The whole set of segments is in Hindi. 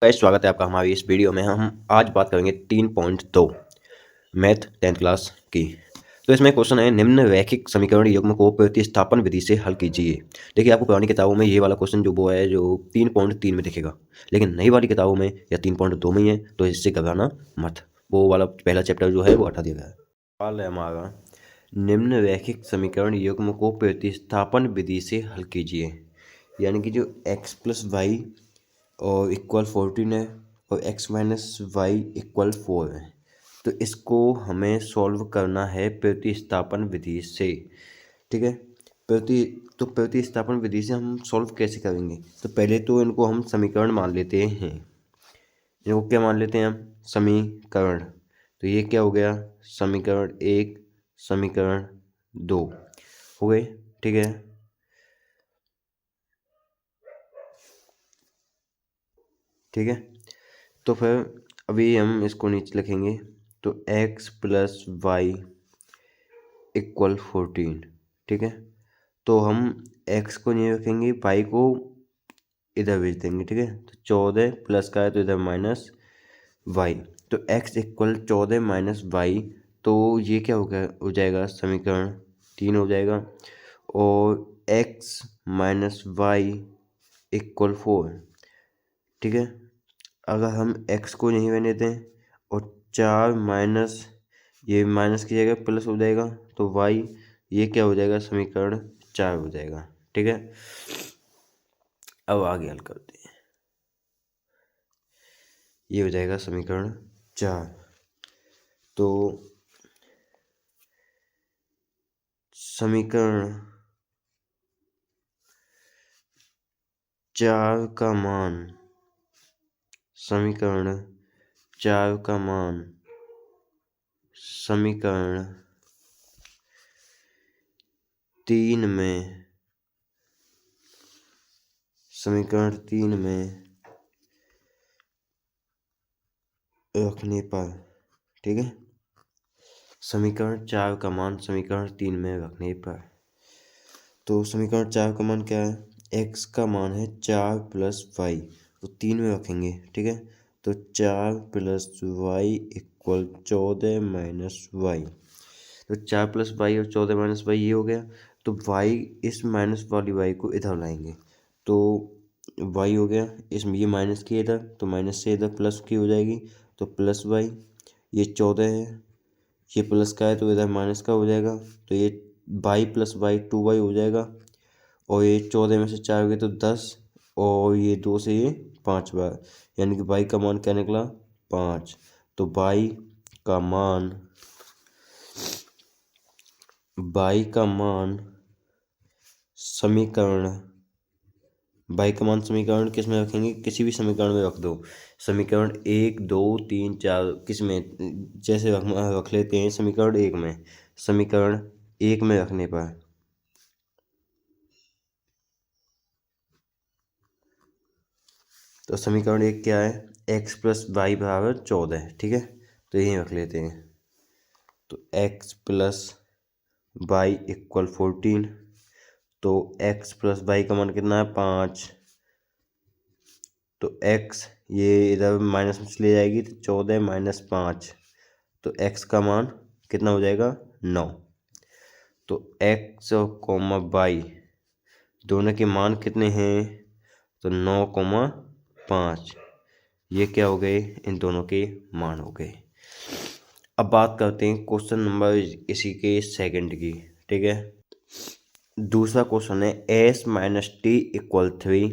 गाइस स्वागत है आपका हमारी इस वीडियो में। हम आज बात करेंगे 3.2 मैथ 10th क्लास की। तो इसमें क्वेश्चन है, निम्न रैखिक समीकरण युग्म को प्रतिस्थापन विधि से हल कीजिए। देखिए, आपको पुरानी किताबों में ये वाला क्वेश्चन जो वो है जो 3.3 में दिखेगा, लेकिन नई वाली किताबों में या 3.2 में ही है, तो इससे घबराना मत। वो वाला पहला चैप्टर जो है वो हटा दिया गया है। सवाल है हमारा, निम्न रैखिक समीकरण युग्म को प्रतिस्थापन विधि से हल कीजिए। यानी कि जो x प्लस वाई और इक्वल 14 है और x माइनस वाई इक्वल 4 है, तो इसको हमें सॉल्व करना है प्रतिस्थापन विधि से। ठीक है, प्रतिस्थापन विधि से हम सॉल्व कैसे करेंगे? तो पहले तो इनको हम समीकरण मान लेते हैं। इनको क्या मान लेते हैं हम? समीकरण। तो ये क्या हो गया? समीकरण 1, समीकरण 2 हो गए। ठीक है, ठीक है। तो फिर अभी हम इसको नीचे लिखेंगे, तो x प्लस वाई इक्वल 14। ठीक है, तो हम x को नहीं रखेंगे, y को इधर भेज देंगे। ठीक है, तो 14 प्लस का है तो इधर माइनस वाई, तो x इक्वल 14 माइनस वाई, तो ये क्या हो गया? हो जाएगा समीकरण 3 हो जाएगा। और x माइनस वाई इक्वल 4। ठीक है, अगर हम x को नहीं रहने दें और 4 माइनस, ये माइनस की जगह प्लस हो जाएगा, तो y ये क्या हो जाएगा? समीकरण 4 हो जाएगा। ठीक है, अब आगे हल करते हैं। ये हो जाएगा समीकरण 4। तो समीकरण 4 का मान, समीकरण 4 का मान समीकरण 3 में, समीकरण 3 में रखने पर, ठीक है, समीकरण 4 का मान समीकरण 3 में रखने पर, तो समीकरण 4 का मान क्या है? x का मान है 4 प्लस वाई, तो 3 में रखेंगे। ठीक है, तो 4 plus Y equal 14 minus Y, तो 4 प्लस वाई और 14 माइनस वाई ये हो गया। तो वाई, इस माइनस वाली वाई को इधर लाएंगे, तो वाई हो गया, इसमें ये माइनस की इधर, तो माइनस से इधर प्लस की हो जाएगी, तो प्लस वाई, ये 14 है, ये प्लस का है तो इधर माइनस का हो जाएगा, तो ये वाई प्लस वाई 2y हो जाएगा। और ये 14 में से 4 गए तो 10, और ये 2 से ये 5 बार, यानी कि वाई का मान क्या निकला? 5। तो वाई का मान समीकरण, वाई का मान समीकरण किस में रखेंगे? किसी भी समीकरण में रख दो। समीकरण 1, 2, 3, 4 किस में, जैसे रख लेते हैं समीकरण 1 में। समीकरण 1 में रखने पर, तो समीकरण 1 क्या है? x प्लस वाई बराबर 14। ठीक है, तो यहीं रख लेते हैं। तो x प्लस वाई इक्वल 14, तो x प्लस वाई का मान कितना है? 5। तो x ये इधर माइनस में चली जाएगी, तो 14 माइनस 5, तो x का मान कितना हो जाएगा? 9। तो x और कॉमा वाई दोनों के मान कितने हैं? तो 9,5। ये क्या हो गए? इन दोनों के मान हो गए। अब बात करते हैं क्वेश्चन नंबर इसी के सेकंड की। ठीक है, दूसरा क्वेश्चन है s माइनस टी इक्वल 3,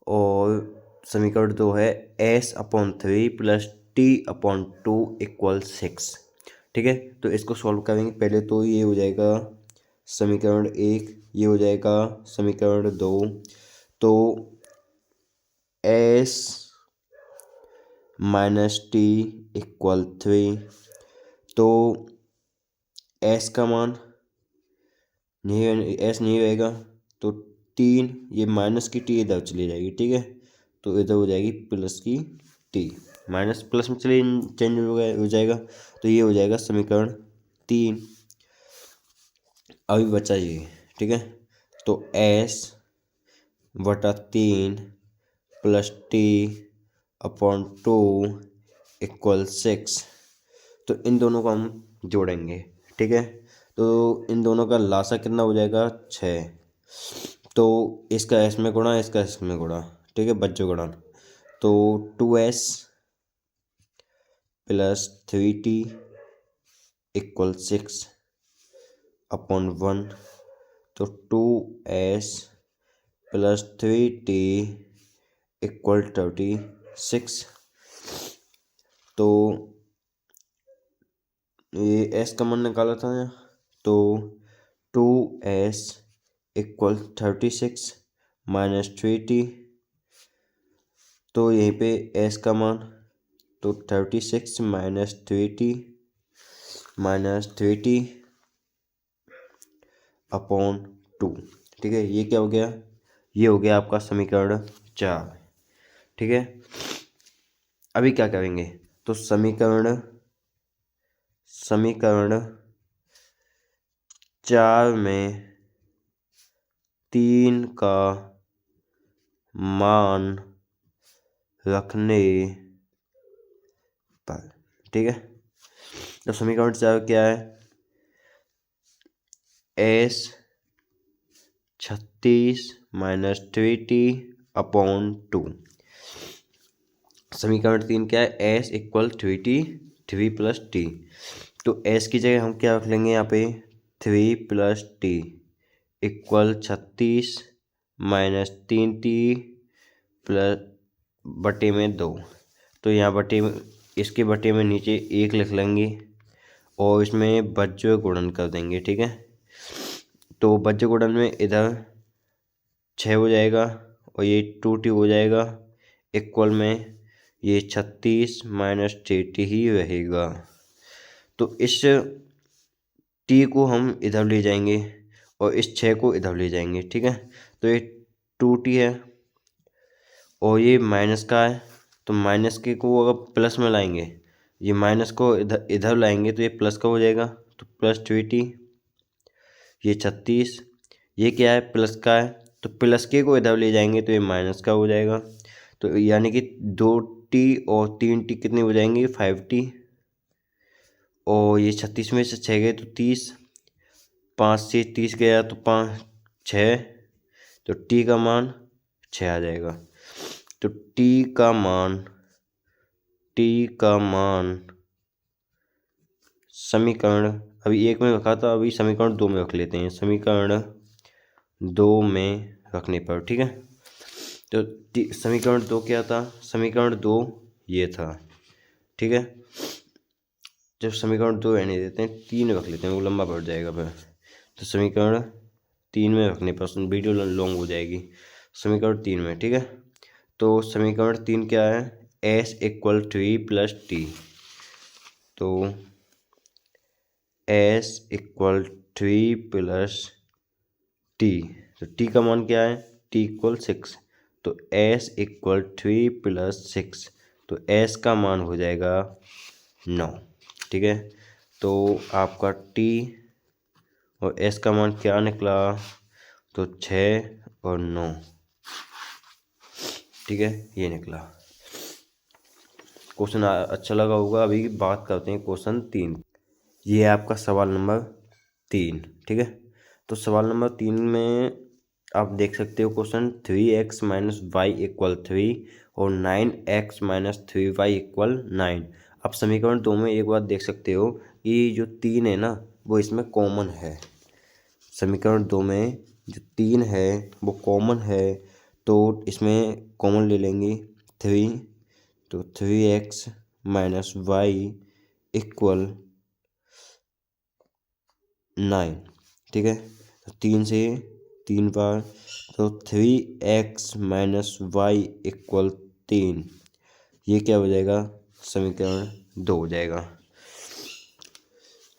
और समीकरण 2 है s upon 3 plus T upon 2 equal 6। ठीक है, तो इसको सॉल्व करेंगे। पहले तो ये हो जाएगा समीकरण 1, ये हो जाएगा समीकरण 2, तो s माइनस टी इक्वल 3, तो s का मान नहीं, s नहीं रहेगा, तो 3, ये माइनस की टी इधर चली जाएगी। ठीक है, तो इधर हो जाएगी प्लस की टी, माइनस प्लस में चले चेंज हो जाएगा, तो ये हो जाएगा समीकरण 3। अभी बचा ये। ठीक है, तो s/3 plus T upon 2 equal 6। तो इन दोनों को हम जोड़ेंगे, ठीक है। तो इन दोनों का लासा कितना हो जाएगा 6। तो इसका एस में गुणा, इसका एस में गुणा, ठीक है, बच्चों गुणन। तो 2s plus 3t equal 6 upon 1। तो 2s प्लस 3t इक्वल 36। तो ये s का मान निकाला था यहाँ, तो 2s इक्वल 36 माइनस 3t। तो यहीं पे s का मान, तो 36 माइनस 3t अपॉन 2, ठीक है। ये क्या हो गया, ये हो गया आपका समीकरण 4, ठीक है। अभी क्या करेंगे, तो समीकरण 4 में 3 का मान रखने पर, ठीक है। तो समीकरण 4 क्या है, s 36 माइनस 3t अपॉन 2। समीकरण 3 क्या है, s इक्वल 3 प्लस टी। तो s की जगह हम क्या रख लेंगे यहाँ पे, 3 plus T equal 36 minus 3t plus बटे में 2। तो यहाँ बटे में, इसके बटे में नीचे 1 लिख लेंगे और इसमें बज्र गुणन कर देंगे, ठीक है। तो बज्र गुणन में इधर 6 हो जाएगा और ये 2t हो जाएगा, इक्वल में ये 36 माइनस 3t ही रहेगा। तो इस t को हम इधर ले जाएंगे और इस 6 को इधर ले जाएंगे, ठीक है। तो ये 2t है और ये माइनस का है, तो माइनस के को अगर प्लस में लाएंगे, ये माइनस को इधर इधर लाएंगे तो ये प्लस का हो जाएगा, तो प्लस 3t। ये 36, ये क्या है, प्लस का है, तो प्लस के को इधर ले जाएंगे तो ये माइनस का हो जाएगा। तो यानी कि 2t और 3t कितने हो जाएंगे, 5t। और ये 36 में से 6 गए तो 30, 5 से 30 गया तो 5 6, तो t का मान 6 आ जाएगा। तो t का मान समीकरण, अभी 1 में रखा था, अभी समीकरण 2 में रख लेते हैं, समीकरण 2 में रखने पर, ठीक है। तो समीकरण 2 क्या था, समीकरण 2 ये था, ठीक है। जब समीकरण 2 रहने देते हैं, 3 रख लेते हैं, वो लंबा बढ़ जाएगा फिर। तो समीकरण 3 में रखने पर वीडियो लॉन्ग हो जाएगी। समीकरण 3 में, ठीक है। तो समीकरण 3 क्या है, s इक्वल 3 प्लस टी। तो s इक्वल 3 प्लस टी, तो t का मान क्या है, t इक्वल 6। तो s इक्वल 3 प्लस 6, तो s का मान हो जाएगा 9, ठीक है। तो आपका t और s का मान क्या निकला, तो 6 और 9, ठीक है, ये निकला। क्वेश्चन अच्छा लगा होगा। अभी बात करते हैं क्वेश्चन 3। ये है आपका सवाल नंबर 3, ठीक है। तो सवाल नंबर 3 में आप देख सकते हो question, 3x minus Y equal 3 और 9x माइनस 3y इक्वल 9। आप समीकरण 2 में एक बात देख सकते हो कि जो 3 है ना, वो इसमें कॉमन है। समीकरण 2 में जो 3 है वो कॉमन है, तो इसमें कॉमन ले लेंगे 3। तो 3x माइनस वाई इक्वल 9, ठीक है। तो 3 से 3 बार, तो 3x माइनस वाई इक्वल 3, ये क्या हो जाएगा, समीकरण 2 हो जाएगा।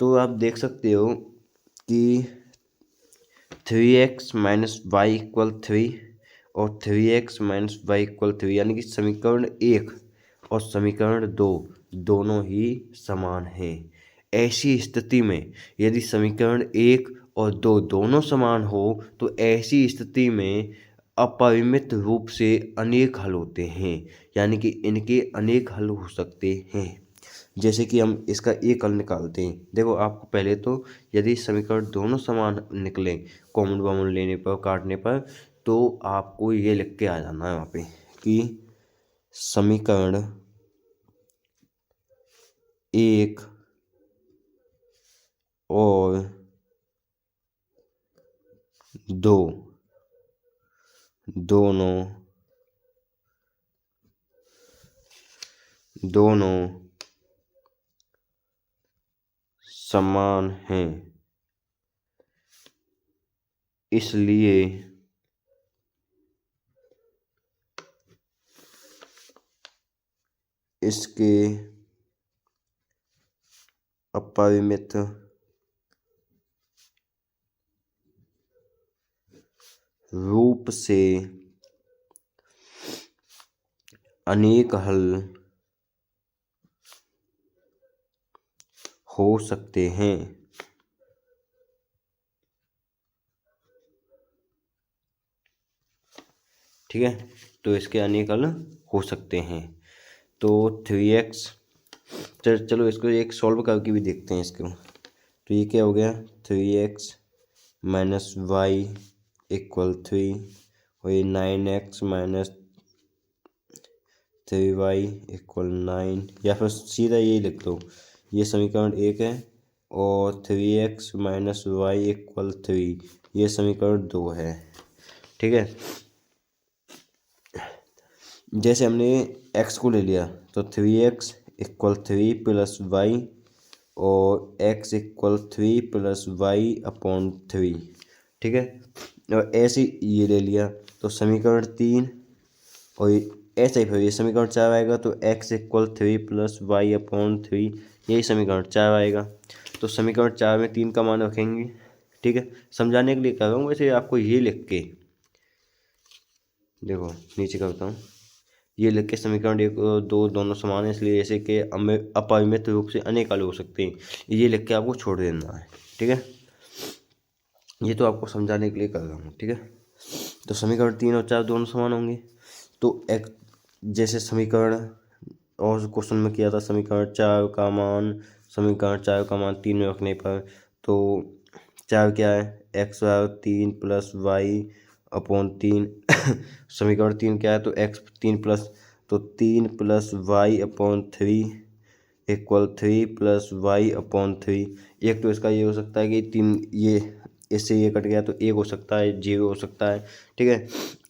तो आप देख सकते हो कि 3x माइनस वाई इक्वल 3 और 3x माइनस वाई इक्वल 3, यानी कि समीकरण 1 और समीकरण 2 दोनों ही समान हैं। ऐसी स्थिति में यदि समीकरण 1 और 2 दोनों समान हो, तो ऐसी स्थिति में अपरिमित रूप से अनेक हल होते हैं, यानी कि इनके अनेक हल हो सकते हैं। जैसे कि हम इसका एक हल निकालते हैं। देखो आपको पहले तो यदि समीकरण दोनों समान निकले कॉमन कॉमन लेने पर काटने पर, तो आपको ये लिख के आ जाना है वहाँ पे कि समीकरण एक और दो दोनों समान हैं, इसलिए इसके अपरिमित रूप से अनेक हल हो सकते हैं। ठीक है, तो इसके अनेक हल हो सकते हैं। तो 3x, चलो इसको एक सॉल्व करके भी देखते हैं इसको। तो ये क्या हो गया, 3x माइनस वाई इक्वल 3, और ये 9x माइनस 3y इक्वल 9, या फिर सीधा यही लिख दो, ये समीकरण एक है, और 3x माइनस वाई इक्वल 3 ये समीकरण 2 है। ठीक है, जैसे हमने x को ले लिया तो 3x इक्वल 3 प्लस वाई, और x equal 3 plus Y upon 3। ठीक है, और ऐसे ये ले लिया तो समीकरण 3, और ऐसे ही फिर ये समीकरण 4 आएगा तो x equal 3 plus Y upon 3, यही समीकरण 4 आएगा। तो समीकरण 4 में 3 का मान रखेंगे। ठीक है, समझाने के लिए कर रहा हूँ, वैसे आपको ये लिख के देखो नीचे करता हूँ, ये लिख के समीकरण एक दो दोनों समान है, इसलिए जैसे कि अपरिमित रूप से अनेक हल हो सकते हैं, ये लिख के आपको छोड़ देना है। ठीक है, ये तो आपको समझाने के लिए कर रहा हूँ। ठीक है, तो समीकरण 3 और 4 दोनों समान होंगे। तो एक जैसे समीकरण और क्वेश्चन में किया था, समीकरण 4 का मान 3 में रखने पर, तो 4 क्या है, x बराबर 3 प्लस वाई अपॉन 3 समीकरण 3 क्या है, तो x 3 प्लस, तो 3 plus Y upon 3 equal 3 plus Y upon 3। एक तो इसका ये हो सकता है कि 3, ये इससे ये कट गया तो 1 हो सकता है, 0 हो सकता है। ठीक है,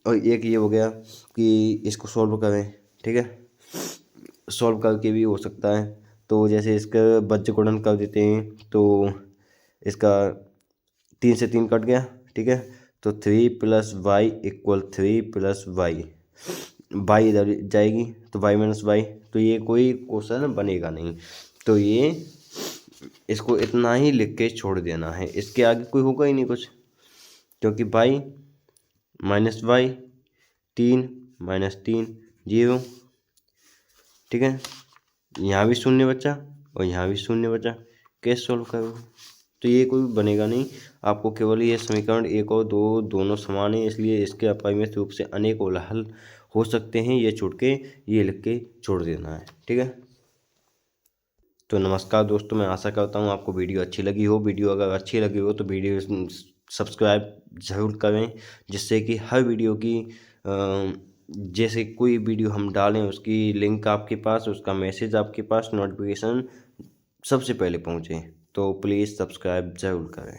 और एक ये हो गया कि इसको सॉल्व करें। ठीक है, सॉल्व करके भी हो सकता है। तो जैसे इसका बज्र गुणन कर देते हैं तो इसका 3 से 3 कट गया। ठीक है, तो 3 plus Y equal 3 plus Y, Y इधर जाएगी तो वाई माइनस वाई, तो ये कोई क्वेश्चन बनेगा नहीं। तो ये इसको इतना ही लिख के छोड़ देना है, इसके आगे कोई होगा ही नहीं कुछ, क्योंकि वाई माइनस वाई 3 माइनस 3 0। ठीक है, यहाँ भी शून्य बचा और यहाँ भी शून्य बचा, कैसे सॉल्व करोगे, तो ये कोई बनेगा नहीं। आपको केवल ये समीकरण 1 और 2 दोनों समान है, इसलिए इसके अपरिमित रूप से अनेक हल हो सकते हैं, ये छूट के ये लिख के छोड़ देना है। ठीक है, तो नमस्कार दोस्तों, मैं आशा करता हूँ आपको वीडियो अच्छी लगी हो। वीडियो अगर अच्छी लगी हो तो वीडियो सब्सक्राइब ज़रूर करें, जिससे कि हर वीडियो की जैसे कोई वीडियो हम डालें उसकी लिंक आपके पास, उसका मैसेज आपके पास, नोटिफिकेशन सबसे पहले पहुँचे। तो प्लीज़ सब्सक्राइब ज़रूर करें।